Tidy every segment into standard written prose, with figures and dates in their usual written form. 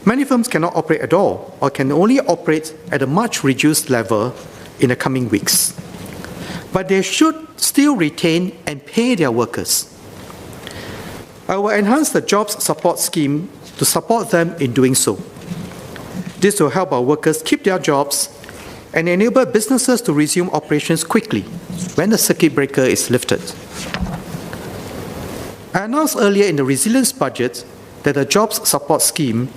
Many firms cannot operate at all or can only operate at a much reduced level in the coming weeks. But they should still retain and pay their workers. I will enhance the jobs support scheme to support them in doing so. This will help our workers keep their jobs and enable businesses to resume operations quickly when the circuit breaker is lifted. I announced earlier in the resilience budget that the jobs support scheme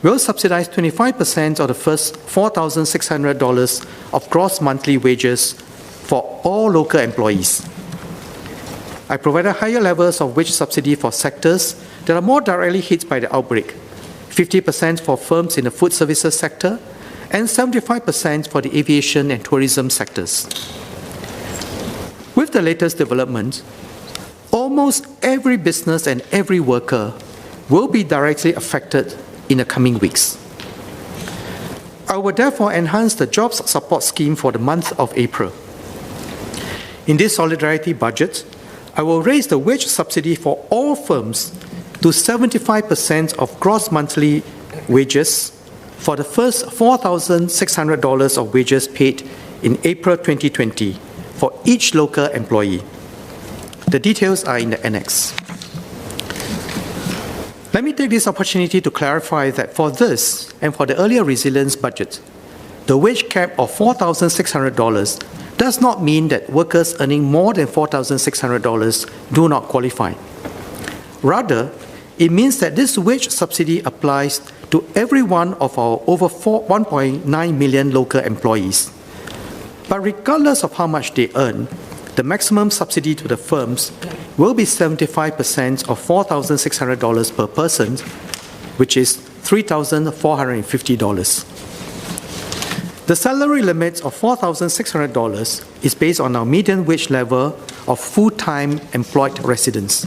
will subsidize 25% of the first $4,600 of gross monthly wages for all local employees. I provided higher levels of wage subsidy for sectors that are more directly hit by the outbreak, 50% for firms in the food services sector and 75% for the aviation and tourism sectors. With the latest development, almost every business and every worker will be directly affected in the coming weeks. I will therefore enhance the jobs support scheme for the month of April. In this solidarity budget, I will raise the wage subsidy for all firms to 75% of gross monthly wages for the first $4,600 of wages paid in April 2020 for each local employee. The details are in the annex. Let me take this opportunity to clarify that for this and for the earlier resilience budget, the wage cap of $4,600 does not mean that workers earning more than $4,600 do not qualify. Rather, it means that this wage subsidy applies to every one of our over 1.9 million local employees. But regardless of how much they earn, the maximum subsidy to the firms will be 75% of $4,600 per person, which is $3,450. The salary limit of $4,600 is based on our median wage level of full-time employed residents.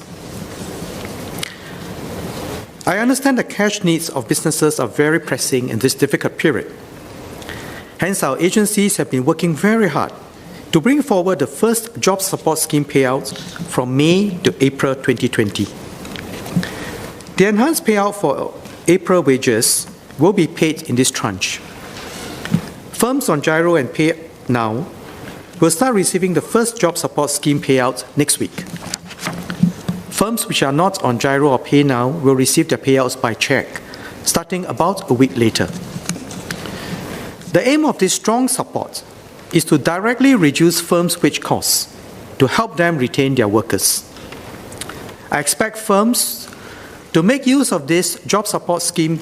I understand the cash needs of businesses are very pressing in this difficult period. Hence, our agencies have been working very hard to bring forward the first job support scheme payouts from May to April 2020. The enhanced payout for April wages will be paid in this tranche. Firms on Giro and Pay Now will start receiving the first job support scheme payout next week. Firms which are not on Giro or Pay Now will receive their payouts by check, starting about a week later. The aim of this strong support is to directly reduce firms' wage costs to help them retain their workers. I expect firms to make use of this job support scheme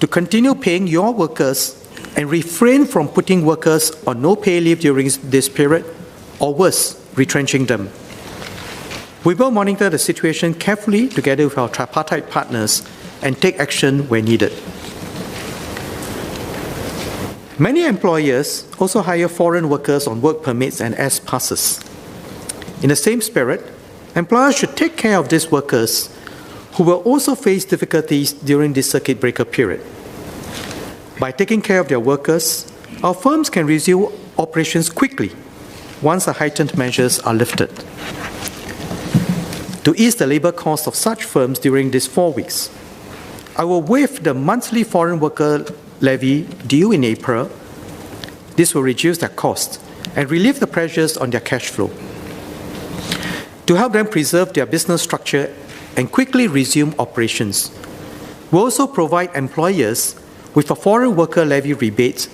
to continue paying your workers and refrain from putting workers on no pay leave during this period, or worse, retrenching them. We will monitor the situation carefully together with our tripartite partners and take action where needed. Many employers also hire foreign workers on work permits and S passes. In the same spirit, employers should take care of these workers who will also face difficulties during this circuit breaker period. By taking care of their workers, our firms can resume operations quickly once the heightened measures are lifted. To ease the labor cost of such firms during these 4 weeks, I will waive the monthly foreign worker levy due in April. This will reduce their cost and relieve the pressures on their cash flow. To help them preserve their business structure and quickly resume operations, we also provide employers with a foreign worker levy rebate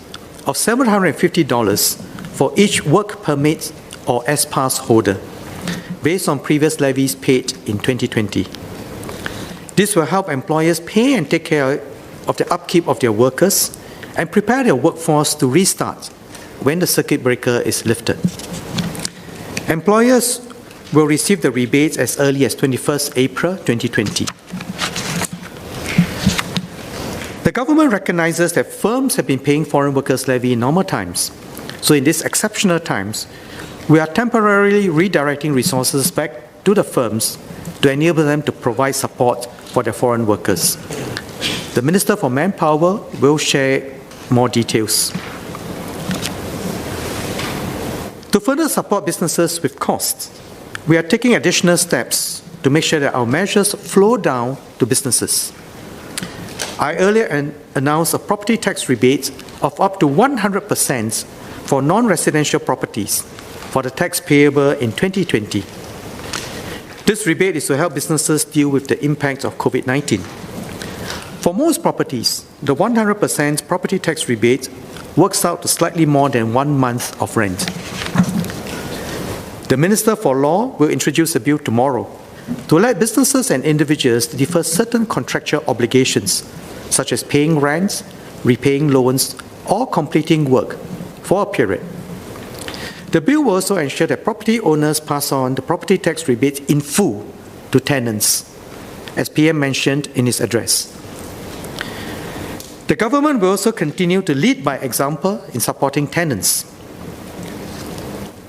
of $750 for each work permit or S-Pass holder, based on previous levies paid in 2020. This will help employers pay and take care of the upkeep of their workers and prepare their workforce to restart when the circuit breaker is lifted. Employers will receive the rebates as early as 21st April 2020. The government recognizes that firms have been paying foreign workers levy in normal times. So in these exceptional times, we are temporarily redirecting resources back to the firms to enable them to provide support for their foreign workers. The Minister for Manpower will share more details. To further support businesses with costs, we are taking additional steps to make sure that our measures flow down to businesses. I earlier announced a property tax rebate of up to 100% for non-residential properties for the tax payable in 2020. This rebate is to help businesses deal with the impact of COVID-19. For most properties, the 100% property tax rebate works out to slightly more than 1 month of rent. The Minister for Law will introduce a bill tomorrow to let businesses and individuals defer certain contractual obligations, such as paying rents, repaying loans, or completing work for a period. The bill will also ensure that property owners pass on the property tax rebate in full to tenants, as PM mentioned in his address. The government will also continue to lead by example in supporting tenants.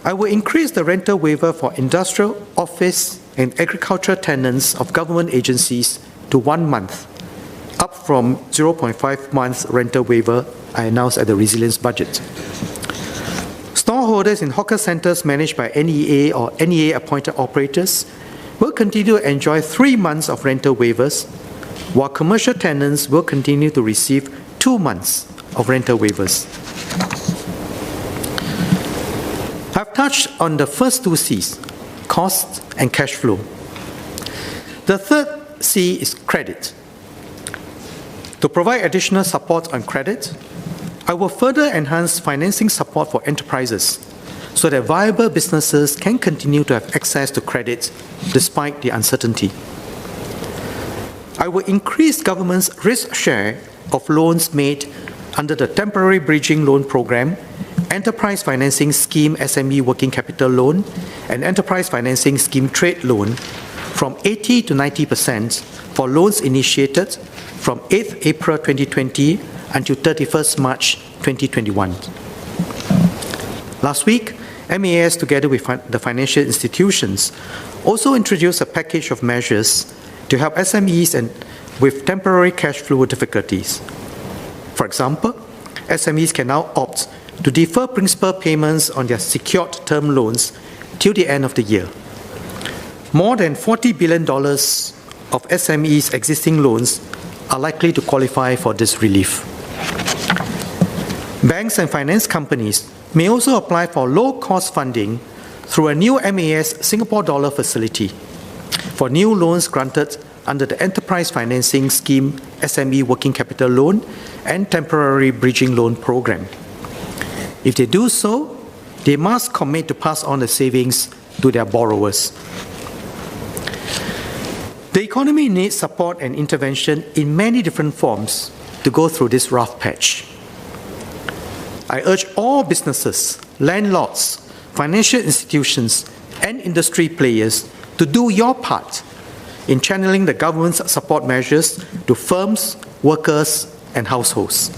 I will increase the rental waiver for industrial, office, and agricultural tenants of government agencies to 1 month, up from 0.5 months rental waiver I announced at the resilience budget. Storeholders in hawker centres managed by NEA or NEA-appointed operators will continue to enjoy 3 months of rental waivers, while commercial tenants will continue to receive 2 months of rental waivers. I've touched on the first 2 C's, cost and cash flow. The third C is credit. To provide additional support on credit, I will further enhance financing support for enterprises so that viable businesses can continue to have access to credit despite the uncertainty. I will increase government's risk share of loans made under the Temporary Bridging Loan Program, Enterprise Financing Scheme SME Working Capital Loan, and Enterprise Financing Scheme Trade Loan from 80 to 90% for loans initiated from 8th April 2020 until 31st March 2021. Last week, MAS, together with the financial institutions, also introduced a package of measures to help SMEs and with temporary cash flow difficulties. For example, SMEs can now opt to defer principal payments on their secured term loans till the end of the year. More than $40 billion of SMEs' existing loans are likely to qualify for this relief. Banks and finance companies may also apply for low-cost funding through a new MAS Singapore dollar facility for new loans granted under the Enterprise Financing Scheme SME Working Capital Loan and Temporary Bridging Loan Program. If they do so, they must commit to pass on the savings to their borrowers. The economy needs support and intervention in many different forms to go through this rough patch. I urge all businesses, landlords, financial institutions, and industry players to do your part in channeling the government's support measures to firms, workers, and households.